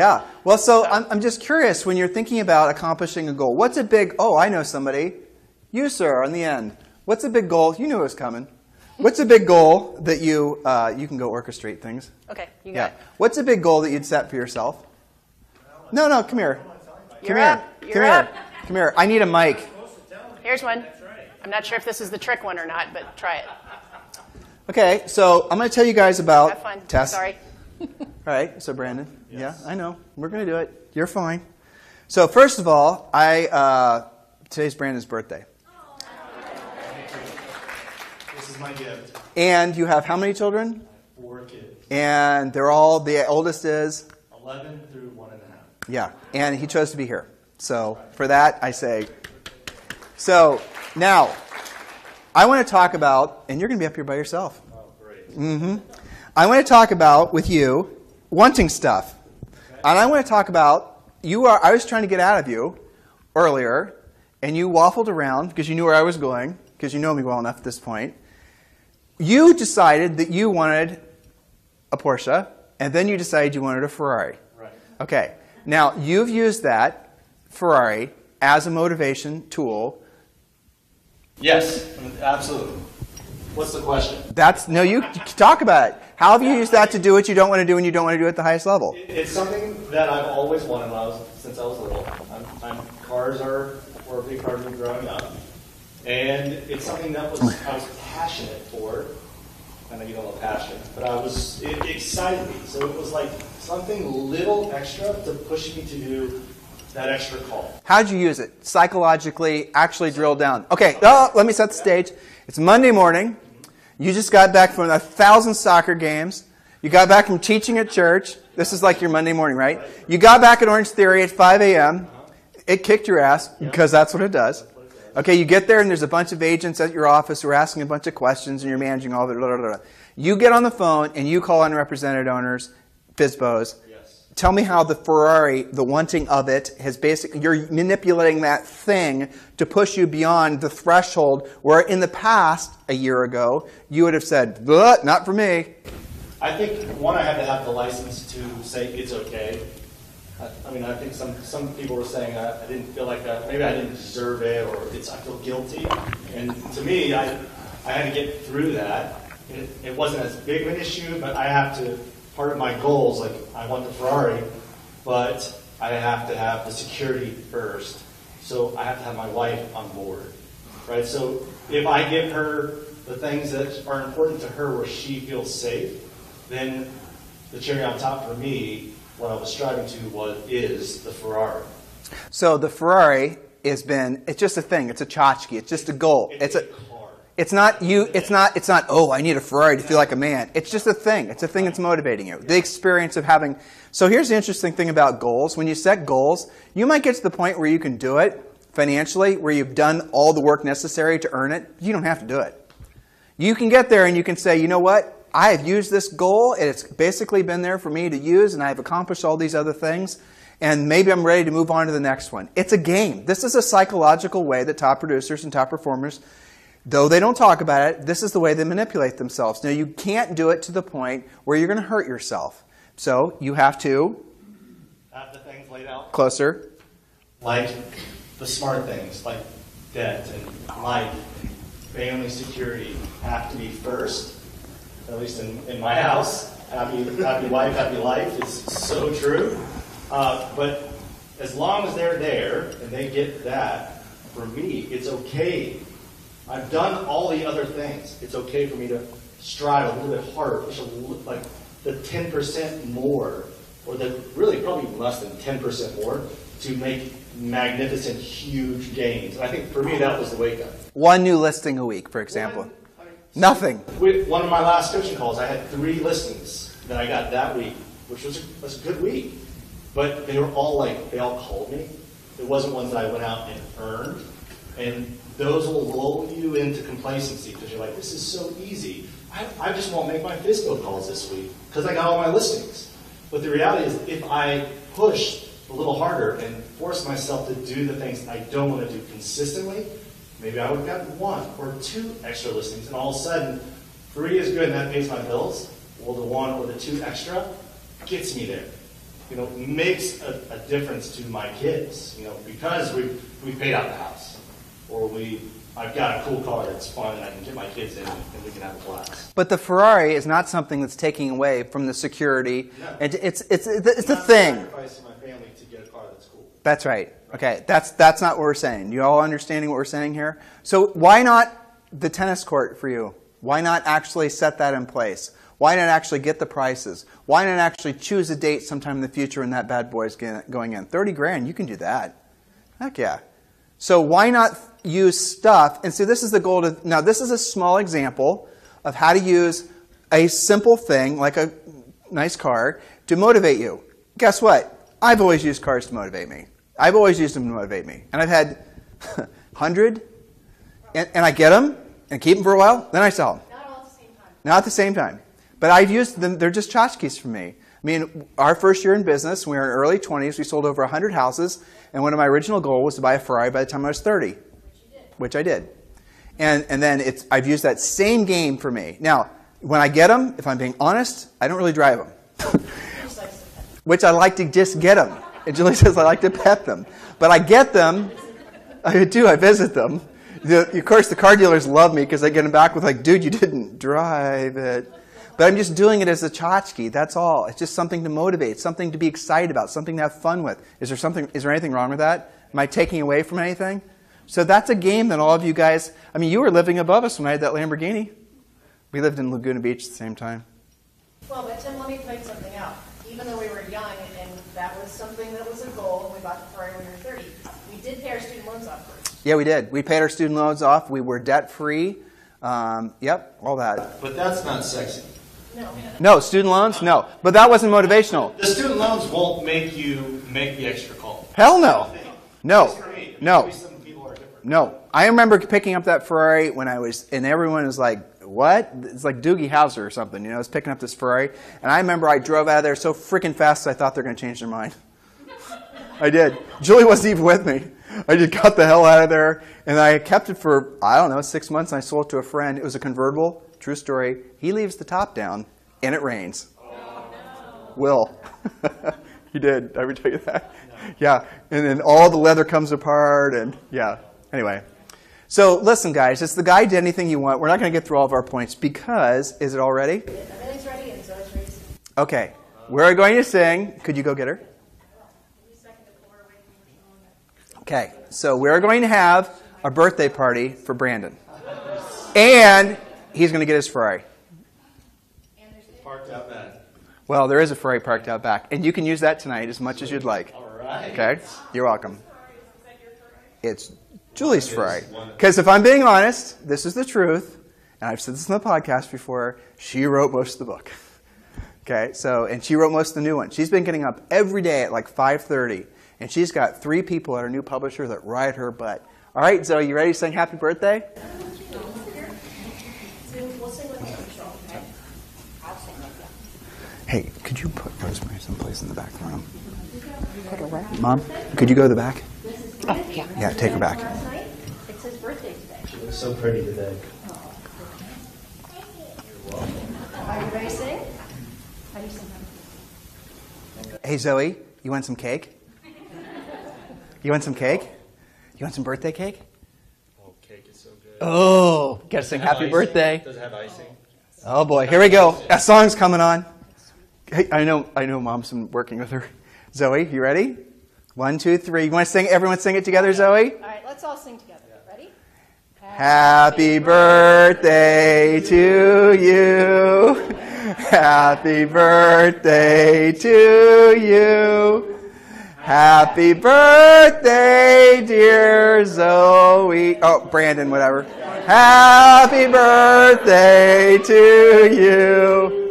Yeah. Well, so I'm just curious, when you're thinking about accomplishing a goal, what's a big, oh, I know somebody. You, sir, on the end. What's a big goal? You knew it was coming. What's a big goal that you can go orchestrate things? Okay, you got it. What's a big goal that you'd set for yourself? No, come here. Come here. I need a mic. Here's one. I'm not sure if this is the trick one or not, but try it. Okay, so I'm going to tell you guys about Have fun. Tess. Sorry. All right, so Brandon. Yes. Yeah, I know. We're going to do it. You're fine. So first of all, today's Brandon's birthday. This is my gift. And you have how many children? 4 kids. And they're all, the oldest is? 11 through 1.5. Yeah, and he chose to be here. So for that, I say. So now, I want to talk about, and you're going to be up here by yourself. Oh, great. Mm-hmm. I want to talk about, with you, wanting stuff. Okay. And I want to talk about, I was trying to get out of you earlier, and you waffled around because you knew where I was going, because you know me well enough at this point. You decided that you wanted a Porsche, and then you decided you wanted a Ferrari. Right. Okay. Now, you've used that Ferrari as a motivation tool. Yes, absolutely. What's the question? No, you talk about it. How have you used that to do what you don't want to do and you don't want to do at the highest level? It's something that I've always wanted since I was little. Cars were a big part of me growing up. And it's something that I was passionate for. I know you don't know passion, but it excited me. So it was like something little extra to push me to do that extra call. How'd you use it? Psychologically, actually drill down. Okay, let me set the stage. It's Monday morning. You just got back from 1,000 soccer games. You got back from teaching at church. This is like your Monday morning, right? You got back at Orange Theory at 5 a.m. It kicked your ass, because that's what it does. Okay, you get there and there's a bunch of agents at your office who are asking a bunch of questions and you're managing all of it. Blah, blah, blah. You get on the phone and you call unrepresented owners, FSBOs. Yes. Tell me how the Ferrari, the wanting of it, has basically, you're manipulating that thing to push you beyond the threshold where in the past, a year ago, you would have said, not for me. I think, one, I had to have the license to say it's okay. I think some people were saying I didn't feel like maybe I didn't deserve it, or I feel guilty. And to me, I had to get through that. It wasn't as big of an issue, but I have to, part of my goals, like I want the Ferrari, but I have to have the security first. So I have to have my wife on board, right? So if I give her the things that are important to her where she feels safe, then the cherry on top for me, what I was striving to is the Ferrari. So the Ferrari it's just a thing. It's a tchotchke. It's just a goal. It's a car. It's not you. It's not, oh, I need a Ferrari to feel like a man. It's just a thing. It's a thing that's motivating you. The experience of having. So here's the interesting thing about goals. When you set goals, you might get to the point where you can do it financially, where you've done all the work necessary to earn it. You don't have to do it. You can get there and you can say, you know what? I have used this goal, and it's basically been there for me to use, and I've accomplished all these other things, and maybe I'm ready to move on to the next one. It's a game. This is a psychological way that top producers and top performers, though they don't talk about it, this is the way they manipulate themselves. Now, you can't do it to the point where you're going to hurt yourself. So you have to have the things laid out closer. Like the smart things, like debt and life, family security have to be first. At least in my house, happy wife, happy life is so true. But as long as they're there and they get that, for me, it's okay. I've done all the other things. It's okay for me to strive a little bit harder, push like the 10% more, or the really probably less than 10% more, to make magnificent, huge gains. And I think for me, that was the wake up. One new listing a week, for example. Nothing. With one of my last coaching calls, I had 3 listings that I got that week, which was a good week. But they were all they all called me. It wasn't ones that I went out and earned. And those will lull you into complacency because you're like, this is so easy. I just won't make my FSBO calls this week because I got all my listings. But the reality is, if I push a little harder and force myself to do the things I don't want to do consistently, maybe I would have gotten 1 or 2 extra listings, and all of a sudden, 3 is good and that pays my bills. Well, the 1 or the 2 extra gets me there. makes a difference to my kids, because we paid out the house, or I've got a cool car that's fun and I can get my kids in and we can have a blast. But the Ferrari is not something that's taking away from the security. No. And it's the thing. Sacrificing my family to get a car that's cool. That's right. Okay, that's not what we're saying. You all understanding what we're saying here? So why not the tennis court for you? Why not actually set that in place? Why not actually get the prices? Why not actually choose a date sometime in the future when that bad boy is going in? 30 grand, you can do that. Heck yeah. So why not use stuff? And so this is the goal. Now this is a small example of how to use a simple thing like a nice car to motivate you. Guess what? I've always used cars to motivate me. I've always used them to motivate me. And I've had 100, and I get them and keep them for a while, then I sell them. Not all at the same time. Not at the same time. But I've used them. They're just tchotchkes for me. I mean, our first year in business, we were in our early 20s. We sold over 100 houses. And one of my original goals was to buy a Ferrari by the time I was 30. Which I did. And then I've used that same game for me. Now, when I get them, if I'm being honest, I don't really drive them. Which I like to just get them. And Julie says I like to pet them. But I get them. I do. I visit them. Of course, the car dealers love me because I get them back with like, dude, you didn't drive it. But I'm just doing it as a tchotchke. That's all. It's just something to motivate, something to be excited about, something to have fun with. Is there anything wrong with that? Am I taking away from anything? So that's a game that all of you guys, I mean, you were living above us when I had that Lamborghini. We lived in Laguna Beach at the same time. Well, but Tim, let me point something out. Even though we were young and that was something that was a goal, and we bought the Ferrari when we were 30, we did pay our student loans off first. Yeah, we did. We paid our student loans off. We were debt-free. Yep, all that. But that's not sexy. No. No, student loans? No. But that wasn't motivational. The student loans won't make you make the extra call. Hell no. No. No. Maybe some people are different. No. I remember picking up that Ferrari when I was, and everyone was like, what? It's like Doogie Howser or something, I was picking up this Ferrari. And I remember I drove out of there so freaking fast I thought they were going to change their mind. I did. Julie wasn't even with me. I just got the hell out of there. And I kept it for, 6 months, and I sold it to a friend. It was a convertible. True story. He leaves the top down, and it rains. Oh, no. Will. He did. I would tell you that. No. Yeah. And then all the leather comes apart, and yeah. Anyway. So listen, guys. It's the Guide to Anything You Want. We're not going to get through all of our points because, is it all ready? Everything's ready, and so is ready. Okay. We're going to sing. Could you go get her? Okay. So we're going to have a birthday party for Brandon. And he's going to get his Ferrari. Parked out back. Well, there is a Ferrari parked out back. And you can use that tonight as much as you'd like. All right. Okay? You're welcome. It's Julie's Ferrari. Because if I'm being honest, this is the truth, and I've said this on the podcast before, she wrote most of the book. Okay? So, and she wrote most of the new one. She's been getting up every day at like 5:30, and she's got 3 people at her new publisher that ride her butt. All right, Zoe, you ready to sing happy birthday? Hey, could you put Rosemary someplace in the back room? Put her where? Mom, could you go to the back? Oh, yeah. Yeah, take her back. It's his birthday today. She looks so pretty today. Are you ready to sing? How do you sing? Hey, Zoe, you want some cake? You want some cake? You want some birthday cake? Oh, cake is so good. Oh, gotta sing happy birthday. Does it have icing? Oh boy, here we go. That song's coming on. Hey, I know Mom's been working with her. Zoe, you ready? 1, 2, 3. You want to sing? Everyone sing it together, Zoe? All right, let's all sing together. Ready? Happy birthday to you. Happy birthday to you. Happy birthday, dear Zoe. Oh, Brandon, whatever. Happy birthday to you.